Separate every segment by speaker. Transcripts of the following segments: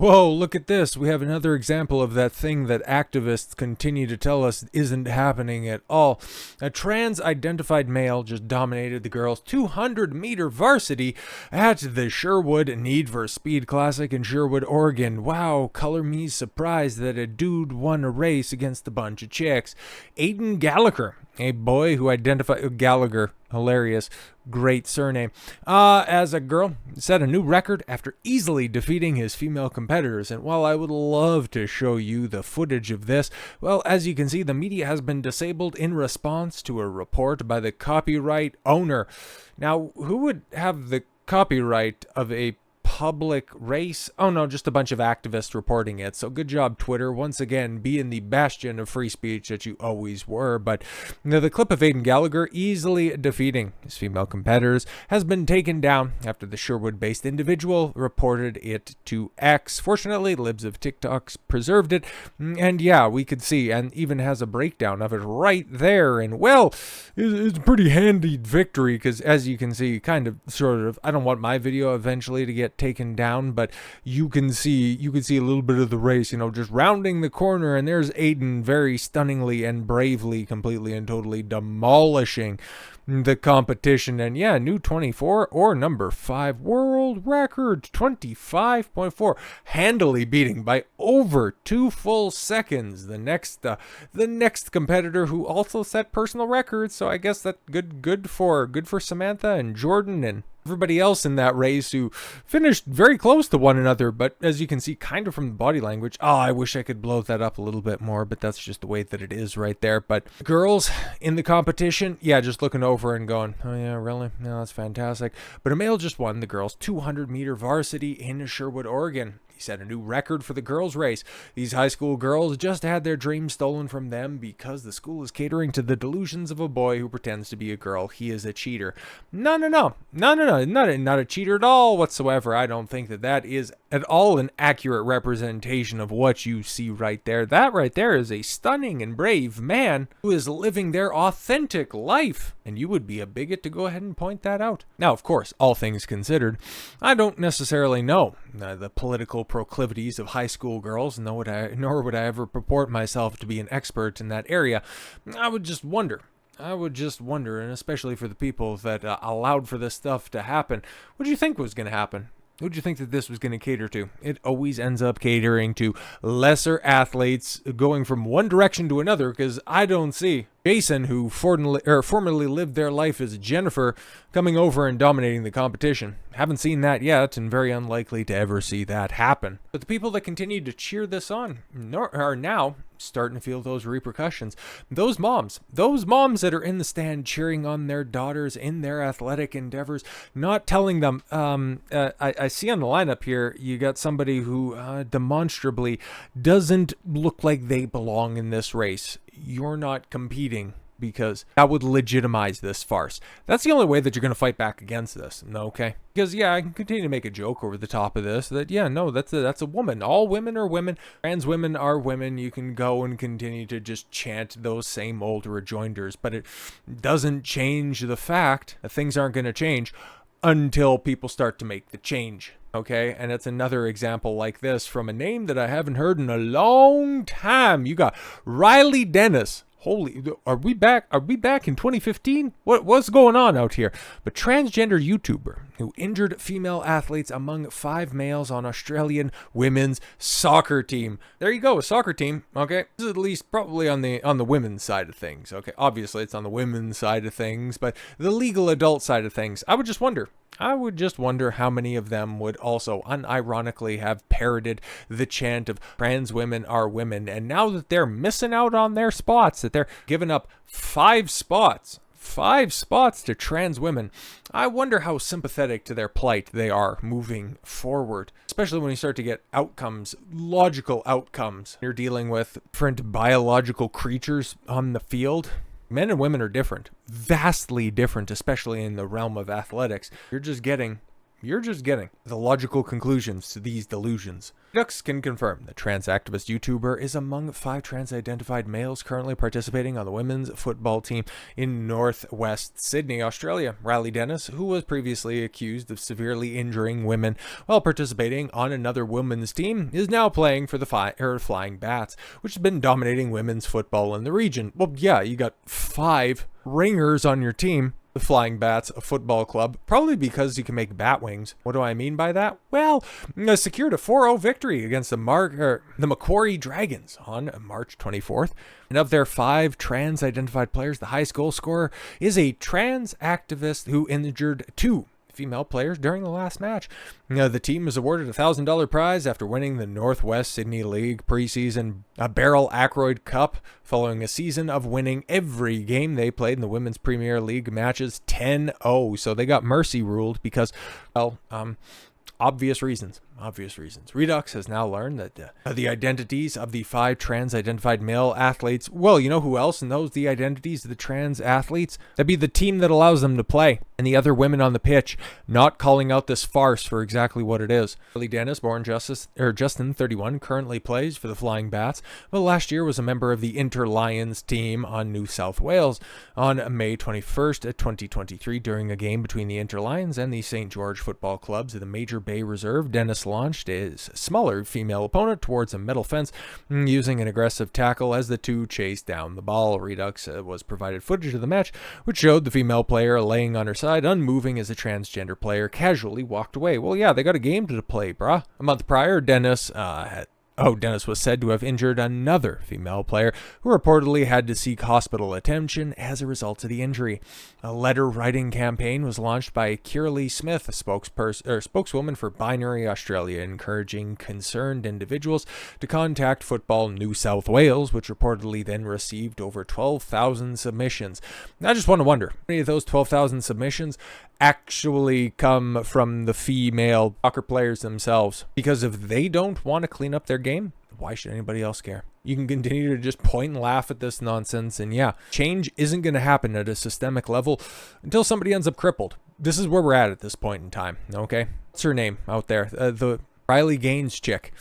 Speaker 1: Whoa, look at this. We have another example of that thing that activists continue to tell us isn't happening at all. A trans-identified male just dominated the girls' 200-meter varsity at the Sherwood Need for Speed Classic in Sherwood, Oregon. Wow, color me surprised that a dude won a race against a bunch of chicks. Aayden Gallagher, a boy who identified Gallagher, hilarious, great surname, as a girl, set a new record after easily defeating his female competitors. And while I would love to show you the footage of this, well, as you can see, the media has been disabled in response to a report by the copyright owner. Now, who would have the copyright of a public race? Oh no, just a bunch of activists reporting it. So good job, Twitter, once again being the bastion of free speech that you always were. But the clip of Aayden Gallagher easily defeating his female competitors has been taken down after the Sherwood-based individual reported it to X. Fortunately, libs of TikTok preserved it, and yeah, we could see, and even has a breakdown of it right there. And well, it's a pretty handy victory because, as you can see, kind of, sort of, I don't want my video eventually to get taken down, but you can see a little bit of the race, just rounding the corner, and there's Aayden very stunningly and bravely, completely and totally demolishing the competition. And yeah, new 24 or number 5 world record, 25.4, handily beating by over 2 full seconds the next competitor who also set personal records. So I guess that's good for Samantha and Jordan and everybody else in that race who finished very close to one another. But as you can see, kind of from the body language, I wish I could blow that up a little bit more, but that's just the way that it is right there. But girls in the competition, yeah, just looking over and going, oh yeah, really? No, that's fantastic. But a male just won the girls' 200-meter varsity in Sherwood, Oregon. He set a new record for the girls' race. These high school girls just had their dreams stolen from them because the school is catering to the delusions of a boy who pretends to be a girl. He is a cheater. No, not a cheater at all whatsoever. I don't think that is at all an accurate representation of what you see right there. That right there is a stunning and brave man who is living their authentic life. And you would be a bigot to go ahead and point that out. Now, of course, all things considered, I don't necessarily know the political proclivities of high school girls, nor would I ever purport myself to be an expert in that area. I would just wonder, and especially for the people that allowed for this stuff to happen, what do you think was going to happen? Who do you think that this was going to cater to? It always ends up catering to lesser athletes going from one direction to another, because I don't see Jason, who formerly lived their life as Jennifer, coming over and dominating the competition. Haven't seen that yet, and very unlikely to ever see that happen. But the people that continue to cheer this on are now starting to feel those repercussions. Those moms that are in the stand cheering on their daughters in their athletic endeavors, not telling them, I see on the lineup here, you got somebody who demonstrably doesn't look like they belong in this race. You're not competing, because that would legitimize this farce. That's the only way that you're going to fight back against this, okay? Because, yeah, I can continue to make a joke over the top of this, that, yeah, no, that's a woman. All women are women. Trans women are women. You can go and continue to just chant those same old rejoinders, but it doesn't change the fact that things aren't going to change until people start to make the change. Okay, and it's another example like this from a name that I haven't heard in a long time. You got Riley Dennis. Holy, are we back? Are we back in 2015? What's going on out here? But transgender YouTuber who injured female athletes among 5 males on Australian women's soccer team. There you go, a soccer team. Okay, this is at least probably on the women's side of things. Okay, obviously it's on the women's side of things, but the legal adult side of things, I would just wonder how many of them would also unironically have parroted the chant of trans women are women. And now that they're missing out on their spots, that they're giving up 5 spots to trans women, I wonder how sympathetic to their plight they are moving forward, especially when you start to get outcomes, logical outcomes. You're dealing with different biological creatures on the field. Men and women are different, vastly different, especially in the realm of athletics. You're just getting You're just getting the logical conclusions to these delusions. Redux can confirm that trans activist YouTuber is among 5 trans-identified males currently participating on the women's football team in northwest Sydney, Australia. Riley Dennis, who was previously accused of severely injuring women while participating on another women's team, is now playing for the Flying Bats, which has been dominating women's football in the region. Well, yeah, you got 5 ringers on your team. The Flying Bats, a football club, probably because you can make bat wings. What do I mean by that? Well, secured a 4-0 victory against the Macquarie Dragons on March 24th. And of their 5 trans-identified players, the highest goal scorer is a trans activist who injured 2 female players during the last match. The team was awarded a $1,000 prize after winning the Northwest Sydney League preseason Beryl Ackroyd Cup following a season of winning every game they played in the Women's Premier League matches 10-0. So they got mercy ruled because, well, obvious reasons. Redux has now learned that the identities of the 5 trans-identified male athletes, well, you know who else knows the identities of the trans athletes? That'd be the team that allows them to play, and the other women on the pitch, not calling out this farce for exactly what it is. Riley Dennis, born Justin, 31, currently plays for the Flying Bats, but last year was a member of the Inter-Lions team on New South Wales. On May 21st, 2023, during a game between the Inter-Lions and the St. George Football Clubs in the Major Bay Reserve, Dennis launched his smaller female opponent towards a metal fence using an aggressive tackle as the two chased down the ball. Redux was provided footage of the match, which showed the female player laying on her side, unmoving as a transgender player casually walked away. Well, yeah, they got a game to play, bruh. A month prior, Dennis was said to have injured another female player who reportedly had to seek hospital attention as a result of the injury. A letter-writing campaign was launched by Kirley Smith, a spokeswoman for Binary Australia, encouraging concerned individuals to contact Football New South Wales, which reportedly then received over 12,000 submissions. I just want to wonder, how many of those 12,000 submissions actually come from the female soccer players themselves? Because if they don't want to clean up their game, why should anybody else care? You can continue to just point and laugh at this nonsense, and yeah, change isn't going to happen at a systemic level until somebody ends up crippled. This is where we're at this point in time, okay? What's her name out there? The Riley Gaines chick.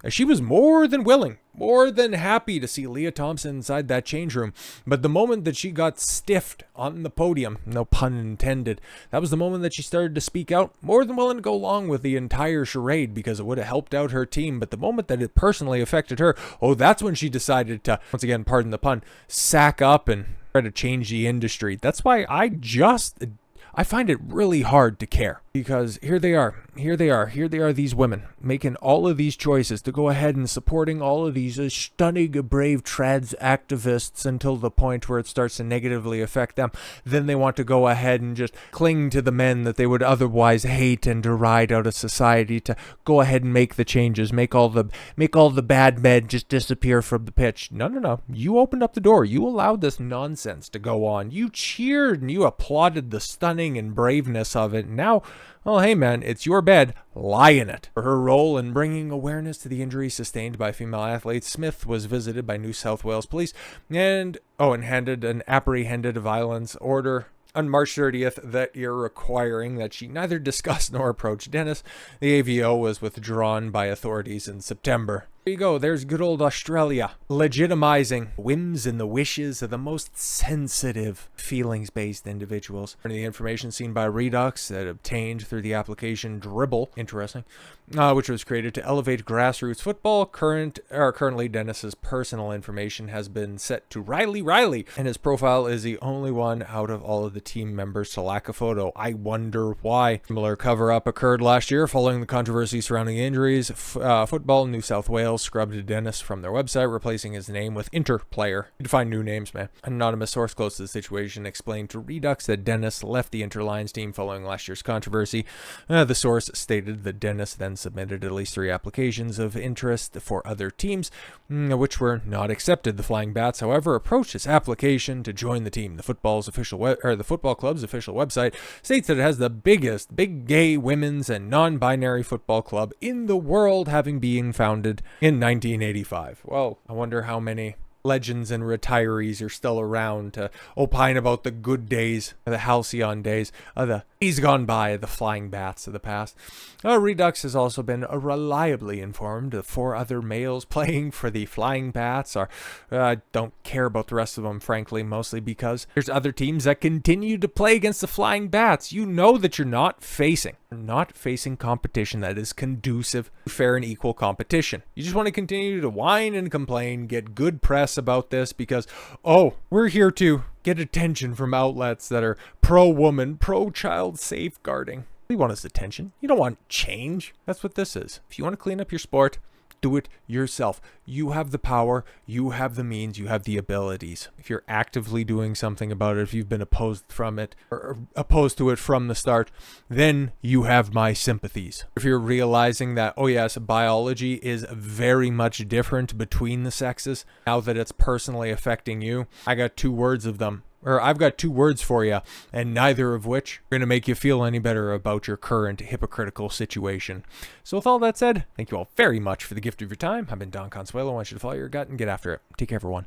Speaker 1: She was more than willing, more than happy to see Leah Thompson inside that change room. But the moment that she got stiffed on the podium, no pun intended, that was the moment that she started to speak out, more than willing to go along with the entire charade because it would have helped out her team. But the moment that it personally affected her, that's when she decided to, once again, pardon the pun, sack up and try to change the industry. That's why I find it really hard to care, because here they are, these women making all of these choices to go ahead and supporting all of these stunning, brave trans activists until the point where it starts to negatively affect them. Then they want to go ahead and just cling to the men that they would otherwise hate and deride out of society to go ahead and make the changes, make all the bad men just disappear from the pitch. No. You opened up the door. You allowed this nonsense to go on. You cheered and you applauded the stunning and braveness of it. Now, well, hey man, it's your bed. Lie in it. For her role in bringing awareness to the injuries sustained by female athletes, Smith was visited by New South Wales Police and handed an apprehended violence order on March 30th that year, requiring that she neither discuss nor approach Dennis. The AVO was withdrawn by authorities in September. There you go. There's good old Australia, legitimizing whims and the wishes of the most sensitive, feelings-based individuals. The information seen by Redux that obtained through the application Dribble, interesting, which was created to elevate grassroots football. Currently, Dennis's personal information has been set to Riley, and his profile is the only one out of all of the team members to lack a photo. I wonder why. Similar cover-up occurred last year following the controversy surrounding injuries. Football New South Wales scrubbed Dennis from their website, replacing his name with Interplayer. You can find new names, man. An anonymous source close to the situation explained to Redux that Dennis left the Inter-Lions team following last year's controversy. The source stated that Dennis then submitted at least 3 applications of interest for other teams, which were not accepted. The Flying Bats, however, approached his application to join the team. The football club's official website states that it has the biggest big gay women's and non-binary football club in the world, having been founded in 1985. Well, I wonder how many legends and retirees are still around to opine about the good days, the halcyon days, the days gone by, the flying bats of the past. Redux has also been reliably informed the 4 other males playing for the flying bats are don't care about the rest of them, frankly, mostly because there's other teams that continue to play against the flying bats. You know that you're not facing competition that is conducive to fair and equal competition. You just want to continue to whine and complain, get good press about this because, we're here to get attention from outlets that are pro-woman, pro-child safeguarding. You want his attention. You don't want change. That's what this is. If you want to clean up your sport, do it yourself. You have the power, you have the means, you have the abilities. If you're actively doing something about it, if you've been opposed from it or opposed to it from the start, then you have my sympathies. If you're realizing that, oh yes, biology is very much different between the sexes, now that it's personally affecting you, I've got 2 words for you, and neither of which are going to make you feel any better about your current hypocritical situation. So with all that said, thank you all very much for the gift of your time. I've been Don Consuelo. I want you to follow your gut and get after it. Take care, everyone.